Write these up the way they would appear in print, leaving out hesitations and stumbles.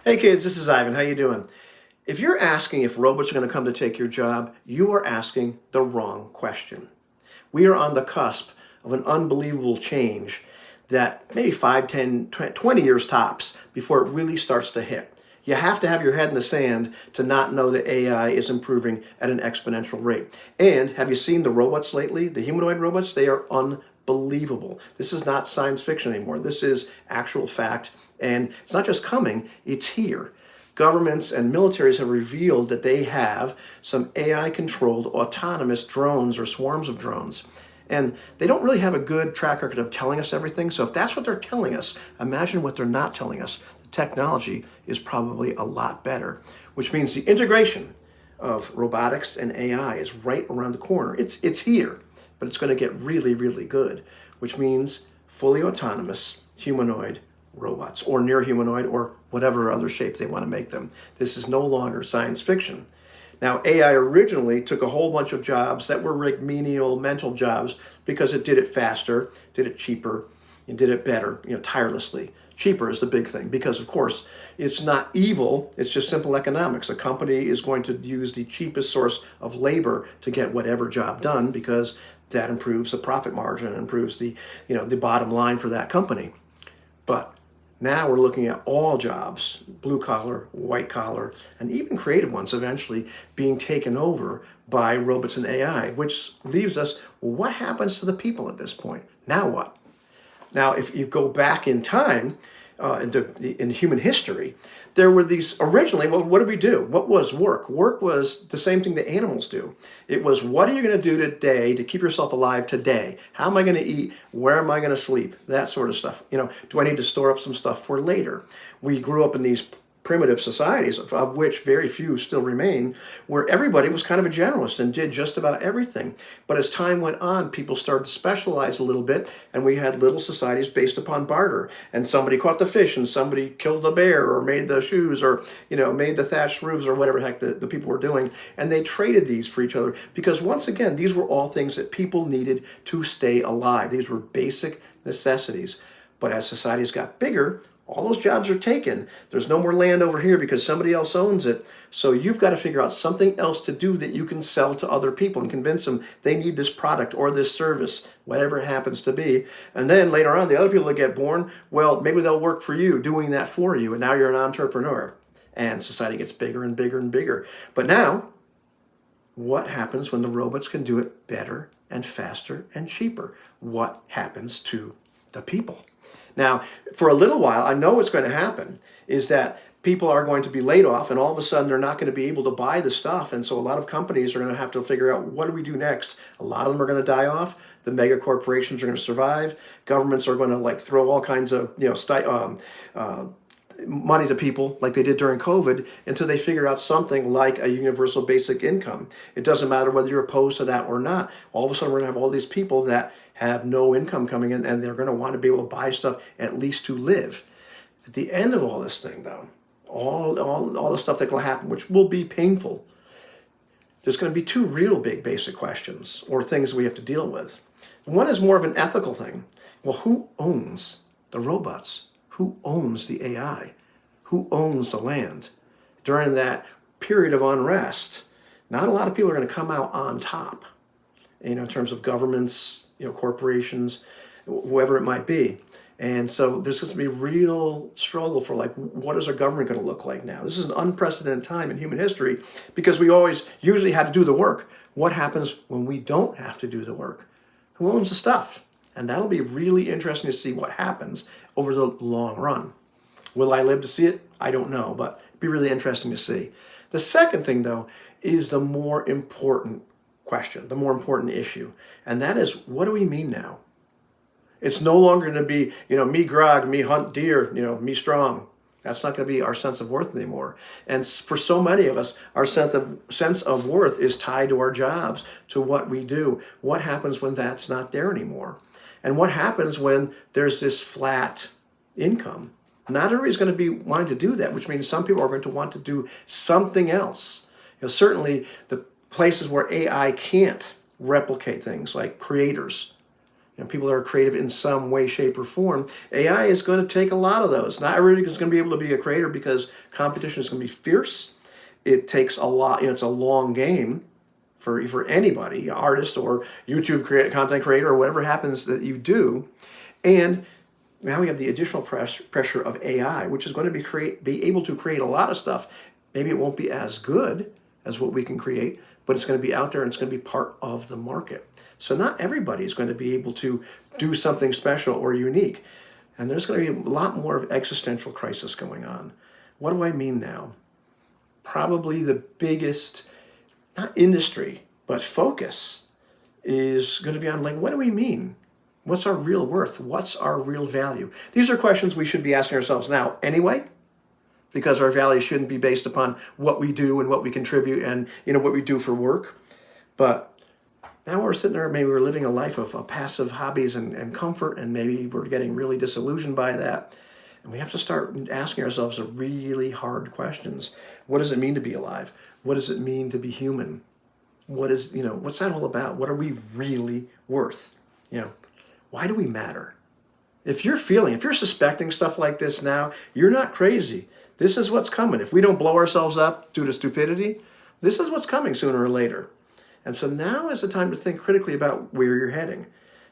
Hey kids, this is Ivan. How you doing? If you're asking if robots are going to come to take your job, you are asking the wrong question. We are on the cusp of an unbelievable change that maybe 5, 10, 20 years tops before it really starts to hit. You have to have your head in the sand to not know that AI is improving at an exponential rate. And have you seen the robots lately? The humanoid robots, they are unbelievable. This is not science fiction anymore. This is actual fact. And it's not just coming, it's here. Governments and militaries have revealed that they have some AI controlled autonomous drones or swarms of drones. And they don't really have a good track record of telling us everything. So if that's what they're telling us, imagine what they're not telling us. The technology is probably a lot better, which means the integration of robotics and AI is right around the corner. It's here, but it's going to get really, really good, which means fully autonomous humanoid robots or near humanoid or whatever other shape they want to make them. This is no longer science fiction. Now, AI originally took a whole bunch of jobs that were like menial mental jobs because it did it faster, did it cheaper, and did it better, tirelessly. Cheaper is the big thing because, of course, it's not evil. It's just simple economics. A company is going to use the cheapest source of labor to get whatever job done because that improves the profit margin, improves the bottom line for that company. But now we're looking at all jobs, blue collar, white collar, and even creative ones eventually being taken over by robots and AI, which leaves us, what happens to the people at this point? Now what? Now, if you go back in time, in human history, there were these originally, well, what did we do? What was work? Work was the same thing that animals do. It was, what are you going to do today to keep yourself alive today? How am I going to eat? Where am I going to sleep? That sort of stuff. Do I need to store up some stuff for later? We grew up in these primitive societies, of which very few still remain, where everybody was kind of a generalist and did just about everything. But as time went on, people started to specialize a little bit, and we had little societies based upon barter. And somebody caught the fish, and somebody killed the bear, or made the shoes, or made the thatched roofs, or whatever the heck the people were doing. And they traded these for each other because, once again, these were all things that people needed to stay alive. These were basic necessities. But as societies got bigger, all those jobs are taken. There's no more land over here because somebody else owns it. So you've got to figure out something else to do that you can sell to other people and convince them they need this product or this service, whatever it happens to be. And then later on, the other people that get born, well, maybe they'll work for you, doing that for you. And now you're an entrepreneur. And society gets bigger and bigger and bigger. But now, what happens when the robots can do it better and faster and cheaper? What happens to the people? Now, for a little while, I know what's going to happen is that people are going to be laid off, and all of a sudden they're not going to be able to buy the stuff. And so a lot of companies are going to have to figure out, what do we do next? A lot of them are going to die off. The mega corporations are going to survive. Governments are going to throw all kinds of money to people like they did during COVID until they figure out something like a universal basic income. It doesn't matter whether you're opposed to that or not. All of a sudden we're going to have all these people that have no income coming in, and they're going to want to be able to buy stuff at least to live. At the end of all this thing, though, all the stuff that will happen, which will be painful, there's going to be two real big basic questions or things we have to deal with. One is more of an ethical thing. Well, who owns the robots? Who owns the AI? Who owns the land? During that period of unrest, not a lot of people are going to come out on top, in terms of governments, corporations, whoever it might be. And so there's going to be a real struggle for what is our government going to look like now? This is an unprecedented time in human history because we always usually had to do the work. What happens when we don't have to do the work? Who owns the stuff? And that'll be really interesting to see what happens over the long run. Will I live to see it? I don't know, but it'd be really interesting to see. The second thing, though, is the more important question, the more important issue. And that is, what do we mean now? It's no longer going to be, me grog, me hunt deer, me strong. That's not going to be our sense of worth anymore. And for so many of us, our sense of worth is tied to our jobs, to what we do. What happens when that's not there anymore? And what happens when there's this flat income? Not everybody's going to be wanting to do that, which means some people are going to want to do something else. Certainly the places where AI can't replicate things, like creators. People that are creative in some way, shape, or form. AI is going to take a lot of those. Not everybody is going to be able to be a creator because competition is going to be fierce. It takes a lot, it's a long game for anybody, artist or YouTube content creator or whatever happens that you do. And now we have the additional pressure of AI, which is going to be able to create a lot of stuff. Maybe it won't be as good as what we can create, but it's going to be out there and it's going to be part of the market. So not everybody is going to be able to do something special or unique. And there's going to be a lot more of existential crisis going on. What do I mean now? Probably the biggest, not industry, but focus is going to be on what do we mean? What's our real worth? What's our real value? These are questions we should be asking ourselves now anyway, because our value shouldn't be based upon what we do and what we contribute and what we do for work. But now we're sitting there, maybe we're living a life of passive hobbies and comfort, and maybe we're getting really disillusioned by that. And we have to start asking ourselves the really hard questions. What does it mean to be alive? What does it mean to be human? What's that all about? What are we really worth? Why do we matter? If you're suspecting stuff like this now, you're not crazy. This is what's coming. If we don't blow ourselves up due to stupidity, this is what's coming sooner or later. And so now is the time to think critically about where you're heading.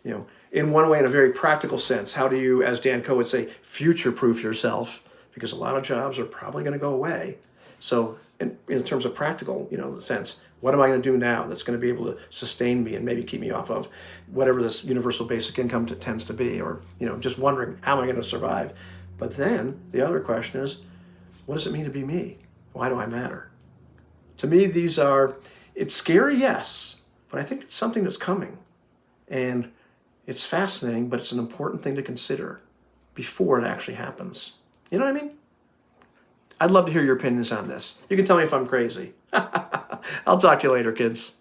In one way, in a very practical sense, how do you, as Dan Coe would say, future-proof yourself? Because a lot of jobs are probably going to go away. So in terms of practical, sense, what am I going to do now that's going to be able to sustain me and maybe keep me off of whatever this universal basic income tends to be, or, just wondering, how am I going to survive? But then the other question is, what does it mean to be me? Why do I matter? To me, it's scary, yes, but I think it's something that's coming. And it's fascinating, but it's an important thing to consider before it actually happens. You know what I mean? I'd love to hear your opinions on this. You can tell me if I'm crazy. I'll talk to you later, kids.